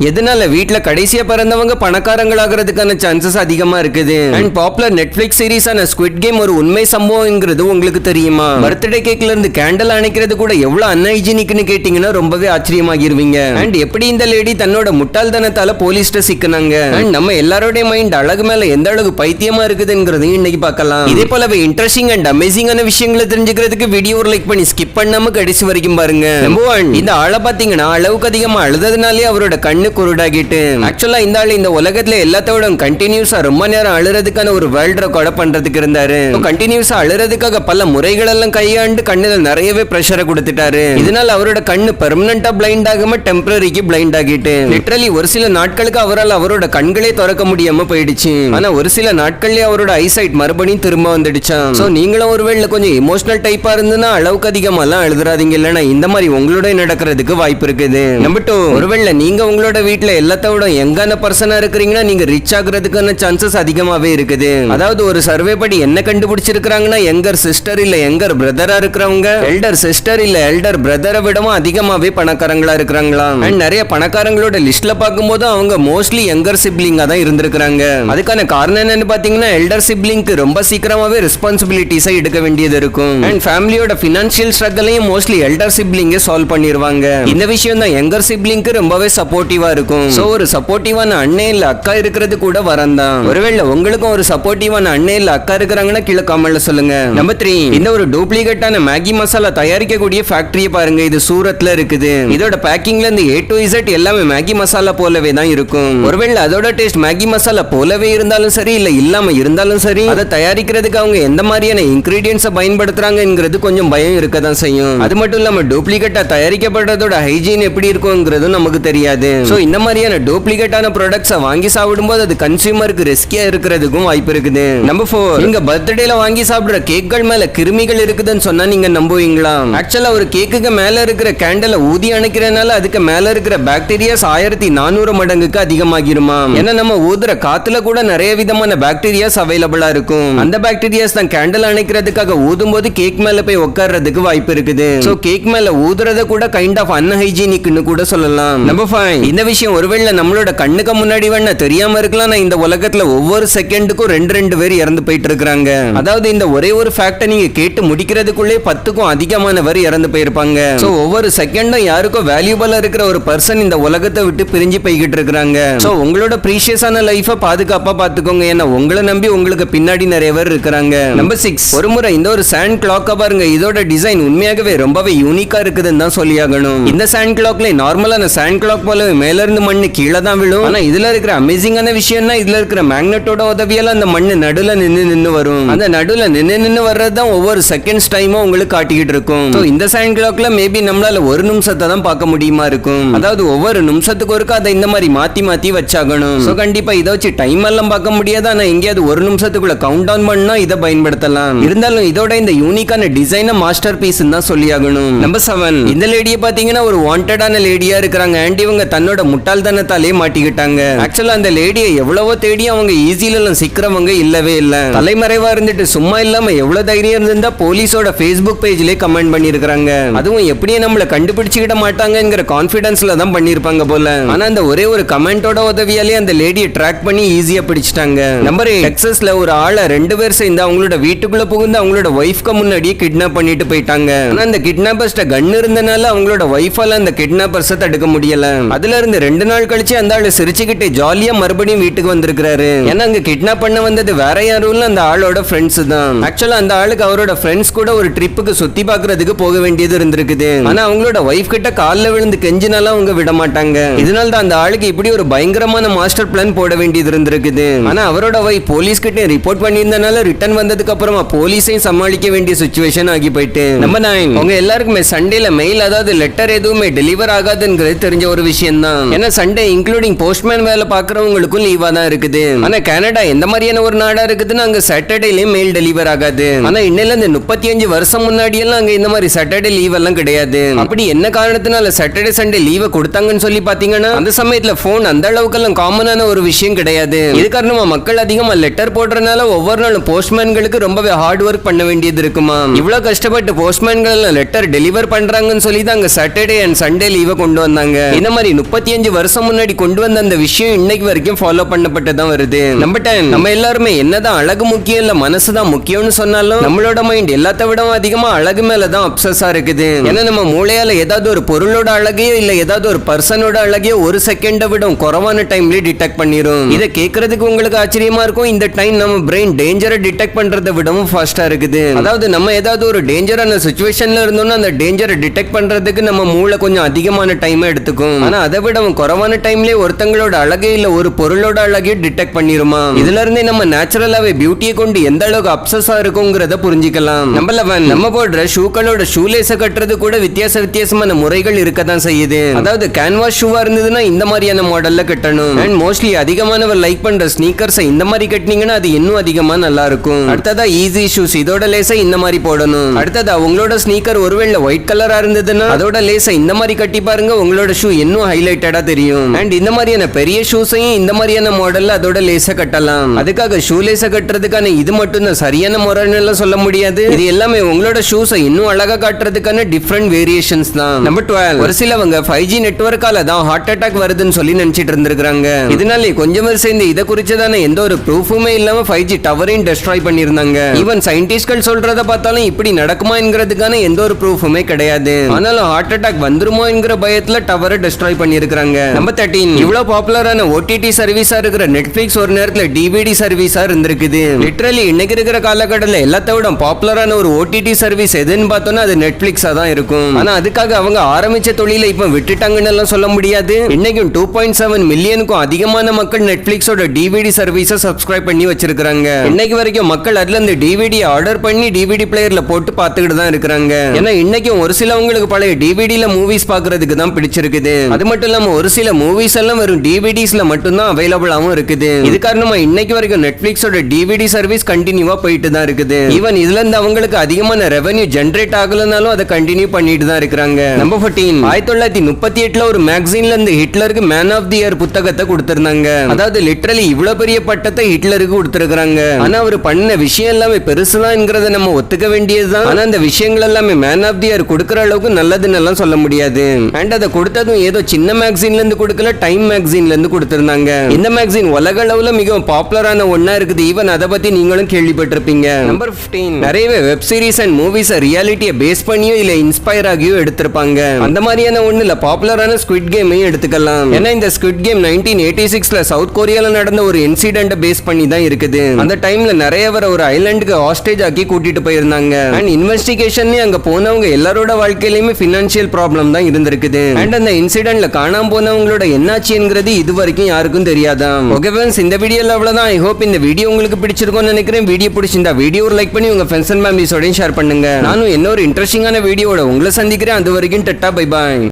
எதனால வீட்ல கடைசியா பிறந்தவங்க பணக்காரங்களாகிறதுக்கான சான்சஸ் அதிகமா இருக்குது. அண்ட் பாப்புலர் நெட்ஃபிளிக்ஸ் சீரிஸான ஸ்குவிட் கேம் ஒரு உண்மை சம்பவம்ங்கிறது உங்களுக்கு தெரியுமா? பர்த்டே கேக்ல இருந்து கேண்டல் அணைக்கிறது கூட எவ்வளவு அன்ஹைஜீனிக்னு கேட்டீங்கன்னா ரொம்பவே ஆச்சரியமாகிருவீங்க. அண்ட் எப்படி இந்த லேடி தன்னோட முட்டாள்தனத்தால போலீஸ்ட சிக்கினாங்க. அண்ட் நம்ம எல்லாரோட மைண்ட் அழகு மேல எந்த அளவுக்கு பைத்தியமா இருக்குதுங்கிறதையும் இன்னைக்கு பார்க்கலாம். இதே போலவே இன்ட்ரெஸ்டிங் அண்ட் அமேசிங்கான விஷயங்களை தெரிஞ்சுக்கிறதுக்கு வீடியோ லைக் பண்ணி ஸ்கிப் பண்ணாம கடைசி வரைக்கும் பாருங்க. நம்பர் 1, இந்த ஆளை பாத்தீங்கன்னா அளவுக்கு அதிகமா அழுததுனாலே அவரோட கண்ணு குருடாகிட்டு. ஆக்சுவலா இந்த ஆள் இந்த உலகத்துல எல்லாத்தோட கண்டினியூஸா ரொம்ப நேரம் அழுறதுக்கான ஒரு வேர்ல்ட் ரெக்கார்ட பண்றதுக்கு இருந்தாரு. கண்டினியூஸா அழுறதுக்காக பல முறைகள் எல்லாம் கையாண்டு கண்ணுல நிறையவே பிரஷரை கொடுத்துட்டாரு. இதனால அவரோட கண்ணு பெர்மனண்டா பிளைண்ட் ஆகாம டெம்பரரிக்கு பிளைண்ட் ஆகிட்டு. லிட்டரலி ஒரு சில நாட்களுக்கு அவரால் அவரோட கண்களே திறக்க முடியாம போயிடுச்சு. ஆனா ஒரு சில நாட்கள்லயே அவரோட ஐசைட் மறுபடியும் திரும்ப வந்துடுச்சான். சோ நீங்களும் ஒருவேளை கொஞ்சம் இமோஷனல் டைப்பா இருந்துன்னா அளவுக்கு அதிகமாலாம் எழுதுறாதீங்க, இல்லனா இந்த மாதிரி உங்களோட நடக்கிறதுக்கு வாய்ப்பு இருக்குது. நம்பர் 2, ஒருவேளை நீங்க உங்களோட வீட்ல எல்லாத்தோட யங்கான பர்சனா இருக்கிறீங்கன்னா நீங்க ரிச் ஆகுறதுக்கான சான்சஸ் அதிகமாவே இருக்குது. அதாவது ஒரு சர்வே படி என்ன கண்டுபிடிச்சிருக்காங்கன்னா யங்கர் சிஸ்டர் இல்ல யங்கர் பிரதரா இருக்கிறவங்க எல்டர் சிஸ்டர் இல்ல எல்டர் பிரதரை விடவும் அதிகமாவே பணக்காரங்களா இருக்கிறாங்களாம். அண்ட் நிறைய பணக்காரங்களோட லிஸ்ட்ல பார்க்கும்போது அவங்க மோஸ்ட்லி யங்கர் சிப்ளிங்கா தான் இருந்திருக்காங்க. அதுக்கான காரணம் என்னன்னு பாத்தீங்கன்னா எல்டர் சிப்ளிங்க்கு ரொம்ப சீக்கிரமாவே ரெஸ்பான்சிபிலிட்டிஸை எடுக்க வேண்டியது இருக்கும். அண்ட் ஃபேமிலியோட ஃபினான்ஷியல் ஸ்ட்ரகிளையும் மோஸ்ட்லி எல்டர் சிப்ளிங்கே சால்வ் பண்ணிடுவாங்க. இந்த விஷயம் தான் யங்கர் சிப்ளிங்க்கு ரொம்பவே சப்போர்ட்டிவா இருக்கும். சோ ஒரு சப்போர்ட்டிவான அண்ணே இல்ல அக்கா இருக்கிறது கூட வரந்தான். ஒருவேளை உங்களுக்கும் ஒரு சப்போர்ட்டிவான அண்ணே இல்ல அக்கா இருக்கிறாங்கன்னா கீழே கமெண்ட்ல சொல்லுங்க. நம்பர் 3, இந்த ஒரு டூப்ளிகேட்டான மேகி மசாலா தயாரிக்கக்கூடிய ஃபேக்டரியை பாருங்க. இது சூரத்ல இருக்குது. இதோட பேக்கிங்ல இருந்து A to Z எல்லாமே மேகி மசாலா போலவே தான் இருக்கும். ஒருவேளை அதோட டேஸ்ட் மேகி மசாலா போலவே இருந்தாலும் சரி இல்ல இல்லாம இருந்தாலும் சரி அதை தயாரிக்கிறதுக்கு அவங்க எந்த மாதிரியான இன்கிரீடியன்ஸை பயன்படுத்துறாங்கிறது கொஞ்சம் பயம் இருக்க தான் செய்யும். அது மட்டும் இல்லாம டூப்ளிகேட்டா தயாரிக்கப்படுறதோட ஹைஜீன் எப்படி இருக்கும்ங்கிறது நமக்கு தெரியாது. சோ இந்த மாதிரியான டூப்ளிகேட்டான ப்ராடக்ட்ஸை வாங்கி சாப்பிடும்போது அது கன்சியூமருக்கு ரிஸ்கியா இருக்கிறதுக்கும் வாய்ப்பு இருக்குது. நம்பர் 4, நீங்க பர்த்டேல வாங்கி சாப்பிடுற கேக்கள் மேல கிருமிகள் இருக்குதுன்னு சொன்னா நீங்க நம்புவீங்களா? ஆக்சுவலா ஒரு கேக்குக்கு மேல இருக்கிற கேண்டலை ஊதி அணைக்கிறதுனால அதுக்கு மேல இருக்கிற பாக்டீரியாஸ் 1400 மடங்குக்கு அதிகமாகிருமா. ஏன்னா நம்ம ஊதுற காத்துல கூட நிறைய விதமான பாக்டீரியாஸ் அவைலபிளா இருக்கும். அந்த பாக்டீரியாஸ் தான் கேண்டல் அணைக்கிறதுக்காக ஊதும் போது கேக் மேல போய் உட்கார்றதுக்கு வாய்ப்பு இருக்குது. சோ கேக் மேல ஊதுறத கூட கைண்ட் ஆஃப் அன்ஹைஜீனிக்னு கூட சொல்லலாம். நம்பர் 5, இந்த விஷயம் ஒருவேளை நம்மளோட கண்ணுக்கு முன்னாடி வேணா தெரியாம இருக்கலாம். இந்த உலகத்துல ஒவ்வொரு செகண்டுக்கும் 2 பேர் இறந்து போயிட்டு இருக்காங்க. அதாவது இந்த ஒரே ஒரு ஃபேக்ட நீங்க கேட்டு முடிக்கிறதுக்குள்ளே 10க்கும் அதிகமானவர் இறந்து போயிருப்பாங்க. சோ ஒவ்வொரு செகண்டும் யாருக்கும் வேல்யூபிளா இருக்கிற ஒரு பர்சன் இந்த உலகத்தை விட்டு பிரிஞ்சு போய்கிட்டு இருக்காங்க. சோ உங்களோட ப்ரீஷியஸான லைஃபை பாதுகாப்பா பாத்துக்கோங்க. ஏன்னா உங்களை நம்பி உங்களுக்கு பின்னாடி நிறைய பேர் இருக்காங்க. நம்பர் 6, ஒரு முறை இந்த ஒரு சாண்ட் கிளாக்க பாருங்க. இதோட டிசைன் உண்மையாகவே ரொம்பவே யூனிக்கா இருக்குதுன்னு தான் சொல்லியாகணும். இந்த சாண்ட் கிளாக்ல நார்மலான சாண்ட் கிளாக் போலவே மேல இருந்து மண்ணு கீழே தான் விழும். ஆனா இதுல இருக்கிற அமேசிங்கான விஷயம்னா இதுல இருக்கிற மேக்னெட்டோட உதவியால அந்த மண்ணு நடுல நின்னு வரும். அந்த நடுல நின்னு வர்றதுதான் ஒவ்வொரு செகண்ட்ஸ் டைமும் உங்களுக்கு காட்டிக்கிட்டு இருக்கும். இந்த சாண்ட் கிளாக்ல மேபி நம்மளால ஒரு நிமிஷத்தை தான் பார்க்க முடியுமா இருக்கும். அதாவது ஒவ்வொரு நிமிஷத்துக்கு ஒருக்க அதை இந்த மாதிரி மாத்தி வச்சாகணும். சோ கண்டிப்பா இதை வச்சு டைம் எல்லாம் பார்க்க முடியாது. ஆனா எங்கேயாவது ஒரு நிமிஷத்துக்குள்ள கவுண்ட் டவுன் பண்ணா இதை பயன்படுத்தலாம். இருந்தாலும் இதோட இந்த யூனிக்கான டிசைனை மாஸ்டர் பீஸ் தான் சொல்லியாகணும். நம்பர் 7, இந்த லேடியை பாத்தீங்கன்னா ஒரு வாண்டடான லேடியா இருக்கிறாங்க. அண்ட் இவங்க தன்னோட முட்டாள்தனத்தாலே மாட்டிக்கிட்டாங்க. ஆக்சுவலா அந்த லேடியை எவ்வளவோ தேடி அவங்க ஈஸியில எல்லாம் சிக்கிறவங்க இல்லவே இல்ல. தலைமறைவா இருந்துட்டு சும்மா இல்லாம எவ்வளவு தைரியம் இருந்தா போலீஸோட Facebook பேஜ்லயே கமெண்ட் பண்ணிருக்காங்க. அதுவும் எப்படியே நம்மள கண்டுபிடிச்சுக்கிட மாட்டாங்கங்கிற கான்பிடன்ஸ்ல தான் பண்ணிருப்பாங்க போல. ஆனா அந்த ஒரே ஒரு கமெண்டோட உதவியாலே அந்த லேடியை ட்ராக் பண்ணி ஈஸியா பிடிச்சிட்டாங்க. நம்பர் 8, டெக்சாஸ்ல ஒரு ஆளை 2 பேர் சேர்ந்து அவங்களோட வீட்டுக்குள்ள புகுந்து அவங்களோட வைஃப்க்கு முன்னாடியே கிட்னாப் பண்ணிட்டு போயிட்டாங்க. ஆனா அந்த கிட்னாப்பர்ஸ்ட கன் இருந்தனால அவங்களோட வைஃபால அந்த கிட்னாப்பர்ஸை தடுக்க முடியல. அதுல இருந்து 2 நாள் கழிச்சு அந்த ஆளு சிரிச்சுக்கிட்டே ஜாலியா மறுபடியும் வீட்டுக்கு வந்திருக்காரு. ஏன்னா அங்க கிட்னாப் பண்ண வந்தது வேற யாரும் இல்ல, அந்த ஆளோட ஃப்ரெண்ட்ஸ் தான். ஆக்சுவலா அந்த ஆளுக்கு அவரோட ஃப்ரெண்ட்ஸ் கூட ஒரு ட்ரிப்புக்கு சுத்தி பாக்குறதுக்கு போக வேண்டியது இருந்திருக்குது. ஆனா அவங்களோட வைஃப் கிட்ட கால்ல விழுந்து கெஞ்சினாலும் அவங்க விட மாட்டாங்க. இதனால தான் அந்த ஆளுக்கு இப்படி ஒரு பயங்கரமான மாஸ்டர் பிளான் போட வேண்டியது இருந்திருக்குது. ஆனா அவரோட வைஃப் போலீஸ் கிட்ட ரிப்போர்ட் பண்ணியிருந்தனால ரிட்டர்ன் வந்ததுக்கு அப்புறமா போலீஸையும் சமாளிக்க வேண்டிய சிச்சுவேஷன் ஆகி போயிட்டு. நம்பர் 9, உங்க எல்லாருக்குமே சண்டேல மெயில் அதாவது லெட்டர் எதுவுமே டெலிவர் ஆகாதுங்கிறது தெரிஞ்ச ஒரு விஷயம் தான். ஏன்னா சண்டே இன்க்ளூடிங் போஸ்ட்மேன் வேலை பாக்குறவங்களுக்கும் லீவா தான் இருக்குது. ஆனா கனடா எந்த மாதிரியான ஒரு நாடா இருக்குதுன்னு அங்க சாட்டர்டேலயும் மெயில் டெலிவர் ஆகாது. ஆனா இன்னையில இருந்து 35 வருஷம் முன்னாடி எல்லாம் அங்க இந்த மாதிரி சாட்டர்டே லீவ் எல்லாம் கிடையாது. அப்படி என்ன காரணத்தினால சாட்டர்டே சண்டே லீவ் கொடுத்தாங்கன்னு சொல்லி பாத்தீங்கன்னா அந்த சமயத்துல போன் அந்த அளவுக்கு எல்லாம் காமனான ஒரு விஷயம் கிடையாது. இது காரணமா மக்கள் அதிகமா லெட்டர் போடுறதுனால ஒவ்வொரு நாளும் போஸ்ட்மேன்களுக்கு ரொம்பவே ஹார்ட் ஒர்க் பண்ண வேண்டியது இருக்குமா. இவ்வளவு கஷ்டப்பட்டு போஸ்ட்மேன்கள் லெட்டர் டெலிவர் பண்றாங்கன்னு சொல்லி தான் அங்க சாட்டர்டே அண்ட் சண்டே லீவ் கொண்டு வந்தாங்க. இந்த மாதிரி 25 வருஷம் முன்னாடி கொண்டு வந்த அந்த விஷயம் இன்னைக்கு வரைக்கும் ஃபாலோ பண்ணப்பட்டதான் வருது. நம்பர் 10, நம்ம எல்லாருமே என்னதான் அழகு முக்கியம் இல்ல மனசுதான் முக்கியம்னு சொன்னாலும் நம்மளோட மைண்ட் எல்லாத்த விட அதிகமா அழகு மேலதான் அப்சஸா இருக்குது. ஏன்னா நம்ம மூளையால ஏதாவது ஒரு பொருளோட அழகையோ இல்ல ஏதாவது ஒரு பர்சனோட அழகையோ ஒரு செகண்ட விட குறைவான டைம்ல டிடெக்ட் பண்ணிரும். இத கேக்குறதுக்கு உங்களுக்கு ஆச்சரியமா இருக்கும். இந்த டைம் நம்ம பிரெயின் டேஞ்சரை டிடெக்ட் பண்றதை விடவும் ஃபாஸ்டா இருக்குது. அதாவது நம்ம ஏதாவது ஒரு டேஞ்சரான சிச்சுவேஷன்ல இருந்தோம்னா அந்த டேஞ்சரை டிடெக்ட் பண்றதுக்கு நம்ம மூளை கொஞ்சம் அதிகமான டைம் எடுத்துக்கும். ஆனா அதை விட குறைவான டைம்லயே ஒருத்தங்களோட அழகே இல்ல ஒரு பொருளோட அழகே டிடெக்ட் பண்ணிருமா. இதுல இருந்தே நம்ம நேச்சுரலாவே பியூட்டியை கொண்டு எந்த அளவுக்கு அப்சஸா இருக்குங்கிறத புரிஞ்சுக்கலாம். நம்பர் 11, நம்ம போடுற ஷூக்களோட ஷூலேஸ கட்டுறது கூட வித்தியாசமான முறைகள் இருக்கதான் செய்யுது. அதாவது கேன்வாஸ் ஷூவா இருந்ததுன்னா இந்த மாதிரியான மாடல்ல கட்டணும். அண்ட் மோஸ்ட்லி அதிகமானவர் லைக் பண்ற ஸ்னீக்கர்ஸ் இந்த மாதிரி கட்டினீங்கன்னா அது இன்னும் அதிகமா நல்லா இருக்கும். அடுத்ததா ஈஸி ஷூஸ், இதோட லேஸை இந்த மாதிரி போடணும். அடுத்ததா உங்களோட ஸ்னீக்கர் ஒருவேளை ஒயிட் கலரா இருந்ததுன்னா அதோட லேஸை இந்த மாதிரி கட்டி பாருங்க, உங்களோட ஷூ இன்னும் ஹைலைட்டடா தெரியும். அண்ட் இந்த மாதிரியான பெரிய ஷூஸையும் இந்த மாதிரியான மாடல்ல அதோட லேஸை கட்டலாம். அதுக்காக ஷூ லேஸை கட்டுறதுக்கான இது மட்டும் தான் சரியான முறைன்னு எல்லாம் சொல்ல முடியாது. இது எல்லாமே உங்களோட ஷூஸை இன்னும் அழகா காட்டுறதுக்கான டிஃபரெண்ட் வேரியேஷன்ஸ் தான். நம்பர் 12, ஒரு சிலவங்க 5G நெட்வொர்க்கால தான் ஹார்ட் அட்டாக் வருதுன்னு சொல்லி நினைச்சிட்டு இருந்திருக்காங்க. இதனால கொஞ்சம் சேர்ந்து இதை குறிச்சதான எந்த ஒரு ப்ரூஃபுமே இல்லாம 5G டவரையும் டெஸ்ட்ராய் பண்ணிருந்தாங்க. ஈவன் சயின்டிஸ்ட்கள் சொல்றத பார்த்தாலும் இப்படி நடக்குமா என்கிறதுக்கான எந்த ஒரு ப்ரூஃபுமே கிடையாது. ஆனாலும் ஹார்ட் அட்டாக் வந்துருமோ என்கிற பயத்துல டவரை டெஸ்ட்ராய் பண்ணிருக்காங்க. நம்பர் 13, இவ்வளவு பாப்புலரான OTT சர்வீஸா இருக்கிற நெட்ஃபிளிக்ஸ் ஒரு நேரத்துல DVD சர்வீஸா இருந்திருக்குது. லிட்டரலி இன்னைக்கு இருக்கிற காலகட்டத்தில் எல்லாத்த விட பாப்புலரான ஒரு OTT சர்வீஸ் எதுன்னு பார்த்தோம்னா அது நெட்ஃபிளிக்ஸா தான் இருக்கும். ஆனா அதுக்காக அவங்க ஆரம்பிச்ச தொழிலை இப்ப விட்டுட்டாங்கன்னு எல்லாம் சொல்ல முடியாது. இன்னைக்கும் 2.7 மில்லியனுக்கும் அதிகமான மக்கள் நெட்ஃபிளிக்ஸோட DVD சர்வீஸை சப்ஸ்கிரைப் பண்ணி வச்சிருக்காங்க. இன்னைக்கு வரைக்கும் மக்கள் அதுல இருந்து DVD ஆர்டர் பண்ணி DVD பிளேயர்ல போட்டு பார்த்துக்கிட்டு தான் இருக்காங்க. ஏன்னா இன்னைக்கும் ஒரு சிலவங்களுக்கு பழைய DVDல மூவிஸ் பாக்குறதுக்கு தான் பிடிச்சிருக்குது. அது மட்டும் இல்லாம ஒரு சில மூவிஸ் எல்லாம் வெறும் DVDஸ்ல மட்டும் தான் அவைலபிளாவும் இருக்குது. இது காரணமா இன்னைக்கு வரைக்கும் நெட்ஃபிளிக்ஸோட DVD சர்வீஸ் கண்டினியூவா போயிட்டு தான் இருக்குது. ஈவன் இதுல இருந்து அவங்களுக்கு அதிகமான ரெவென்யூ ஜெனரேட் ஆகலனாலும் அதை கண்டினியூ பண்ணிட்டு தான் இருக்காங்க. நம்பர் 14, 1938ல ஒரு மேகசின்ல இருந்து ஹிட்லருக்கு மேன் ஆஃப் தி இயர் புத்தகத்தை கொடுத்திருந்தாங்க. அதாவது லிட்டரலி இவ்வளவு பெரிய பட்டத்தை ஹிட்லருக்கு கொடுத்திருக்காங்க. ஆனா அவர் பண்ண விஷயம் எல்லாமே பெருசுதான்ங்கிறத நம்ம ஒத்துக்க வேண்டியதுதான். ஆனா அந்த விஷயங்கள் எல்லாமே மேன் ஆஃப் தி இயர் கொடுக்கிற அளவுக்கு நல்லதுன்னு எல்லாம் சொல்ல முடியாது. அண்ட் அதை கொடுத்ததும் ஏதோ சின்ன மேகசின்ல இருந்து கொடுக்கல, டைம் மேகசின்ல இருந்து கொடுத்திருந்தாங்க. இந்த மேகசின் உலக அளவுல மிகவும் பாப்புலரான ஒன்னா இருக்குது. ஈவன் அதை பத்தி நீங்களும் கேள்விப்பட்டிருப்பீங்க. நம்பர் 15, நிறையவே வெப் சீரிஸ் அண்ட் மூவிஸ் ரியாலிட்டியை பேஸ் பண்ணியோ இல்ல இன்ஸ்பயர் ஆகியோ எடுத்திருப்பாங்க. அந்த மாதிரியான ஒண்ணுல பாப்புலரான ஸ்குவிட் கேமையும் எடுத்துக்கலாம். ஏன்னா இந்த ஸ்குவிட் கேம் 1986ல சவுத் கொரியால நடந்த ஒரு இன்சிடென்ட் பேஸ் பண்ணி தான் இருக்குது. அந்த டைம்ல நிறைய பேர் ஒரு ஐலாண்டுக்கு ஹாஸ்டேஜ் ஆக்கி கூட்டிட்டு போயிருந்தாங்க. அண்ட் இன்வெஸ்டிகேஷன் அங்க போனவங்க எல்லாரோட வாழ்க்கையிலுமே பினான்சியல் ப்ராப்ளம் தான் இருந்திருக்குது. அண்ட் அந்த இன்சிடென்ட்ல காணாம போனவங்களோட என்னாச்சுங்கிறது இது வரைக்கும் யாருக்கும் தெரியாதான். ஓகே ஃப்ரெண்ட்ஸ், இந்த வீடியோல அவ்வளவுதான். ஐ ஹோப் இந்த வீடியோ உங்களுக்கு பிடிச்சிருக்கும்னு நினைக்கிறேன். வீடியோ பிடிச்சிருந்தா வீடியோ லைக் பண்ணி உங்க ஃப்ரெண்ட்ஸ் அண்ட் ஃபேமிலிஸோட ஷேர் பண்ணுங்க. நானும் இன்னொரு இன்ட்ரெஸ்டிங்கான வீடியோட உங்களை சந்திக்கிறேன். அது வரைக்கும் டட்டா, பை பாய்.